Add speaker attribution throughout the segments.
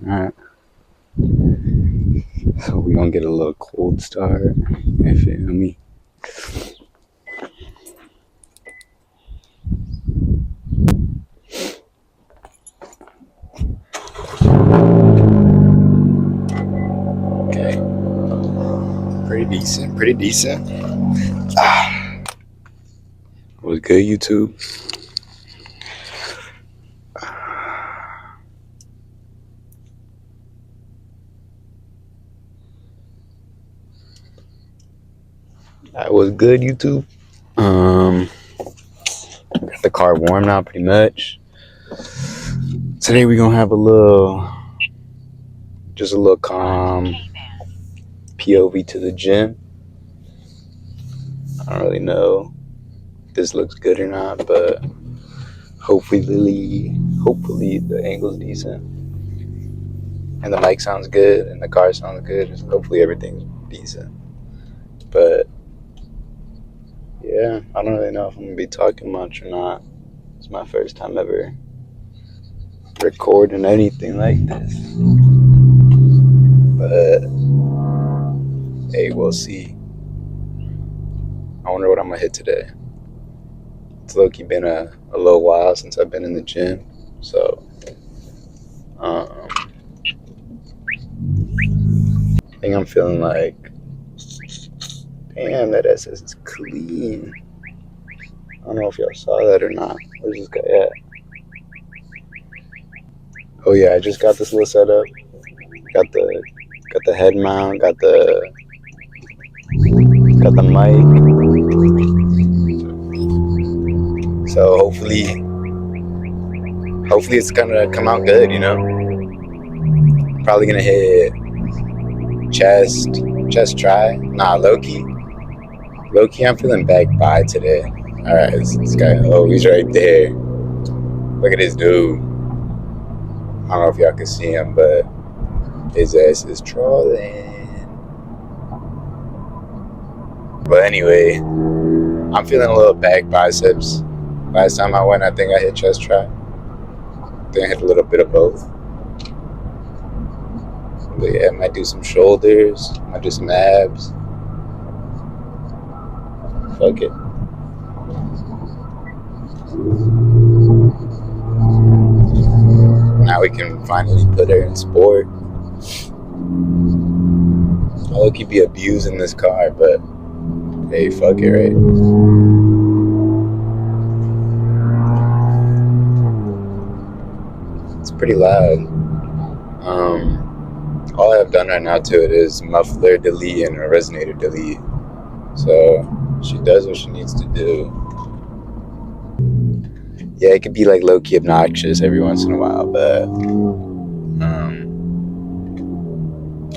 Speaker 1: Alright. So we gonna get a little cold start. You feel me? Okay. Pretty decent. Pretty decent. Was good, YouTube? That was good, YouTube. Got the car warm now pretty much. Today we gonna have just a little calm POV to the gym. I don't really know if this looks good or not, but hopefully the angle's decent and the mic sounds good and the car sounds good. Hopefully everything's decent. But yeah, I don't really know if I'm gonna be talking much or not. It's my first time ever recording anything like this. But hey, we'll see. I wonder what I'm gonna hit today. It's low-key been a little while since I've been in the gym, so I think I'm feeling like, damn, that SS is clean. I don't know if y'all saw that or not. Where's this guy at? Oh yeah, I just got this little setup. Got the head mount. Got the mic. So hopefully it's gonna come out good. Probably gonna hit chest try. Nah, low key. I'm feeling back by today. All right, this guy. Oh, he's right there. Look at this dude. I don't know if y'all can see him, but his ass is trolling. But anyway, I'm feeling a little back biceps. Last time I went, I think I hit chest try. I think I hit a little bit of both. But yeah, I might do some shoulders. Might do some abs. Fuck it. Now we can finally put her in sport. I'll keep be abusing this car, but hey, fuck it, right? It's pretty loud. All I've done right now to it is muffler delete and a resonator delete. So she does what she needs to do. Yeah, it could be like low-key obnoxious every once in a while, but I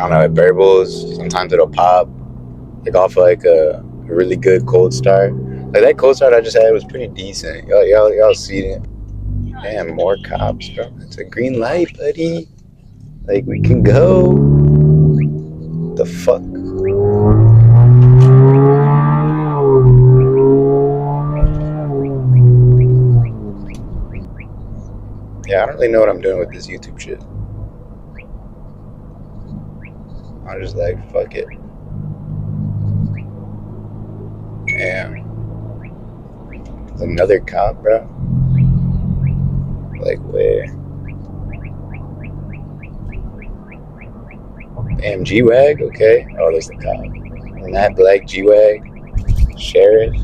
Speaker 1: don't know, at burbles, sometimes it'll pop. Like off of like a really good cold start. Like that cold start I just had was pretty decent. Y'all see it. Damn, more cops, bro. It's a green light, buddy. Like we can go. The fuck? Yeah, I don't really know what I'm doing with this YouTube shit. I'm just like, fuck it. Damn. There's another cop, bro. Like where? Damn, G-Wag? Okay. Oh, there's the cop. And that black G-Wag. Sheriff.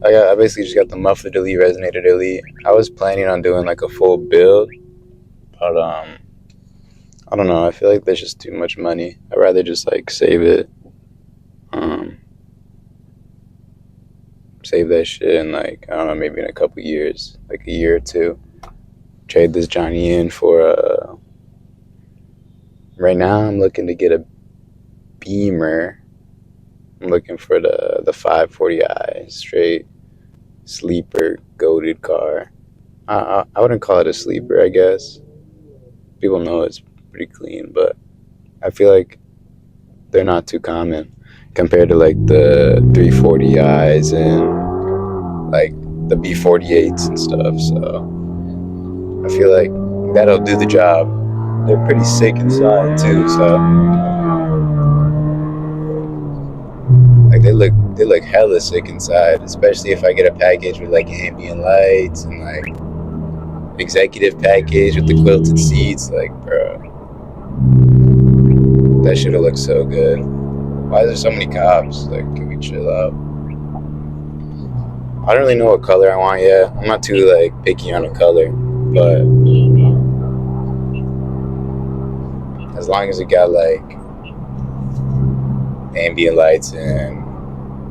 Speaker 1: I basically just got the muffler delete, resonator delete. I was planning on doing like a full build, but I don't know. I feel like there's just too much money. I'd rather just like save it, save that shit, and like I don't know, maybe in a couple years, like a year or two, trade this Johnny in for Right now, I'm looking to get a Beamer. I'm looking for the 540i straight sleeper goated car. I wouldn't call it a sleeper, I guess. People know it's pretty clean, but I feel like they're not too common compared to like the 340i's and like the B48s and stuff. So I feel like that'll do the job. They're pretty sick inside too. So like they look hella sick inside, especially if I get a package with like ambient lights and like executive package with the quilted seats. Like, bro, that shit'll look so good. Why is there so many cops? Like, can we chill out? I don't really know what color I want yet. I'm not too like picky on a color, but as long as it got like ambient lights and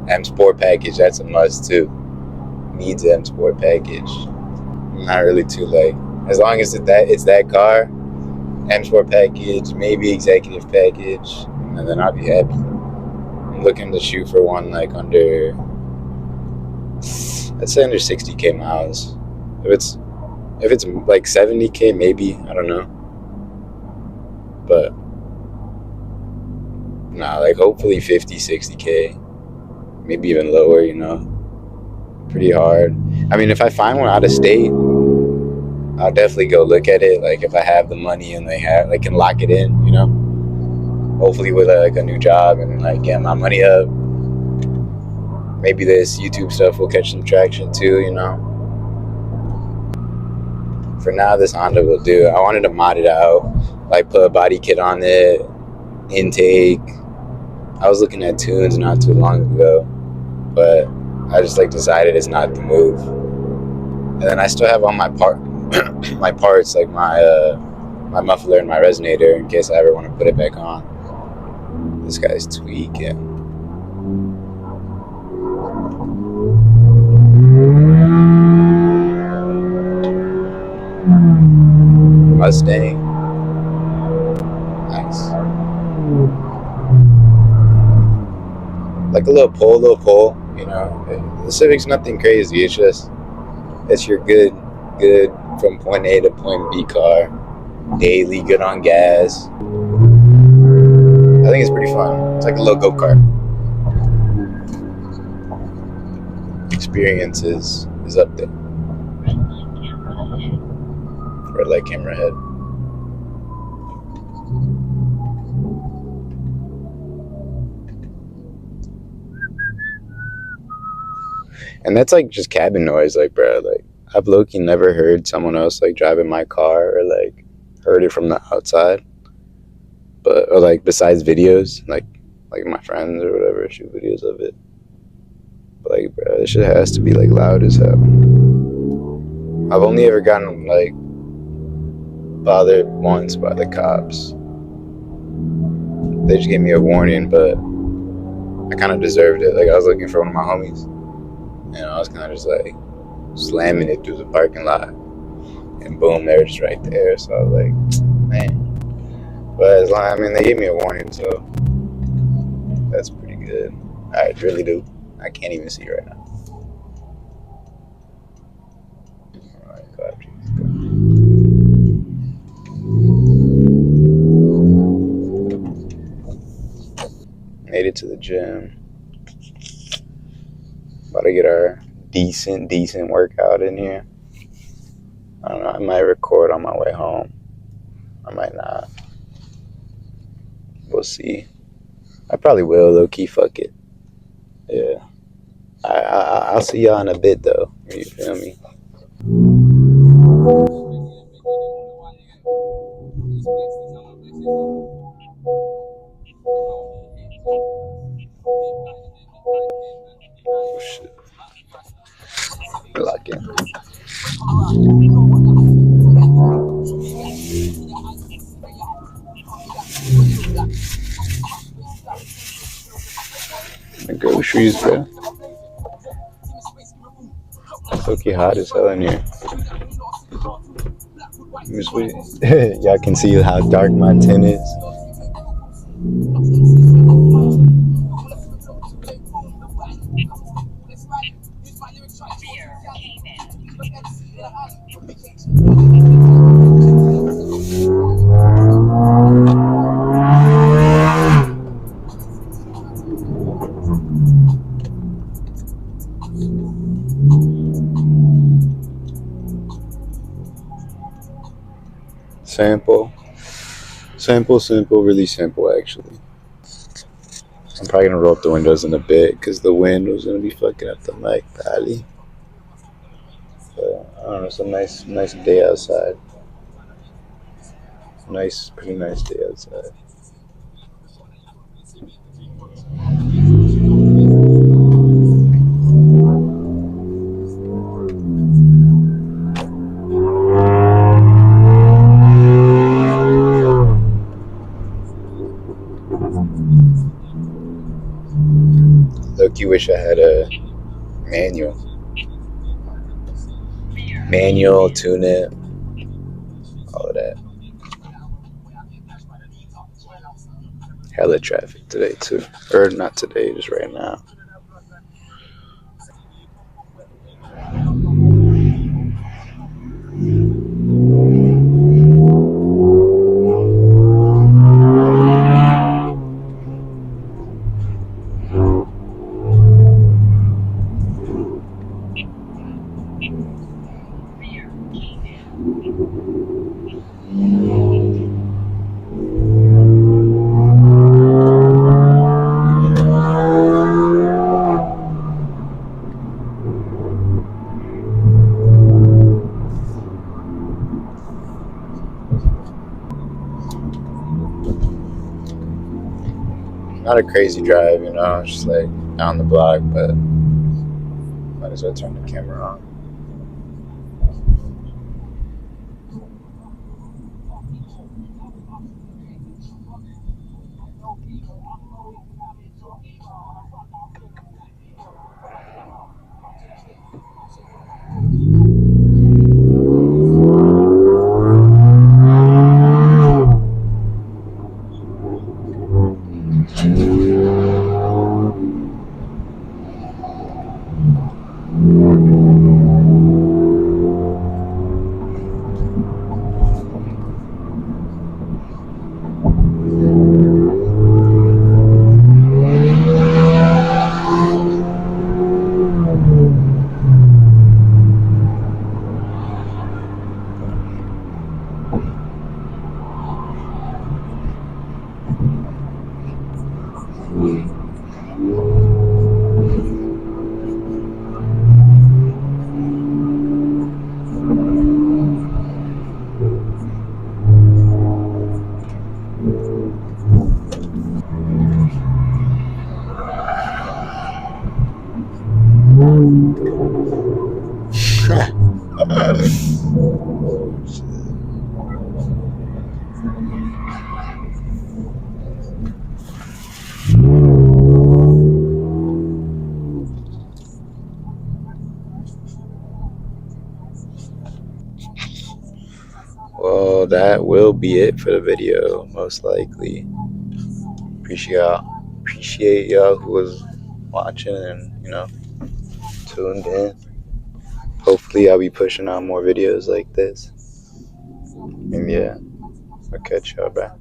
Speaker 1: M Sport package, that's a must too. Needs an M Sport package. I'm not really too like, as long as it's that car, M Sport package, maybe executive package, and then I'll be happy. I'm looking to shoot for one like under, I'd say under 60k miles. If it's like 70k, maybe, I don't know. But nah, like hopefully 50, 60k, maybe even lower. You know, pretty hard. I mean, if I find one out of state, I'll definitely go look at it. Like if I have the money and they can lock it in, you know. Hopefully with like a new job and like get my money up. Maybe this YouTube stuff will catch some traction too, you know. For now, this Honda will do. I wanted to mod it out, like put a body kit on it, intake. I was looking at tunes not too long ago, but I just like decided it's not the move. And then I still have all my my parts, like my muffler and my resonator, in case I ever want to put it back on. This guy's tweaking. Mustang. Nice. Like a little pull, you know. The Civic's nothing crazy. It's your good from point A to point B car. Daily, good on gas. I think it's pretty fun. It's like a little go-kart. Experiences is up there. Red light camera ahead. And that's like just cabin noise, like, bro. Like, I've low-key never heard someone else like driving my car or like heard it from the outside. But or like besides videos, like my friends or whatever shoot videos of it. But like, bro, this shit has to be like loud as hell. I've only ever gotten like bothered once by the cops. They just gave me a warning, but I kind of deserved it. Like I was looking for one of my homies, and I was kind of just like slamming it through the parking lot, and boom, they were just right there. So I was like, man. But as long, I mean, they gave me a warning, so that's pretty good. I really do. I can't even see right now. All right, go after you. Made it to the gym. About to get our decent workout in here. I don't know. I might record on my way home. I might not. We'll see. I probably will, low key. Fuck it. Yeah. I'll see y'all in a bit, though. You feel me? Oh, shit. Lock in. The groceries, bro. It's okay hot as hell in here. Y'all can see how dark my tent is. Sample. Simple, really simple actually. I'm probably gonna roll up the windows in a bit because the wind was gonna be fucking up the mic badly. But I don't know, it's a nice day outside. Pretty nice day outside. Loki wish I had a manual. Tune it, all of that. Hella traffic today too. Or not today, just right now. Not a crazy drive, just like down the block, but might as well turn the camera on. Well, that will be it for the video, most likely. Appreciate y'all who was watching and tuned in. Hopefully, I'll be pushing out more videos like this. And yeah, I'll catch y'all, bye.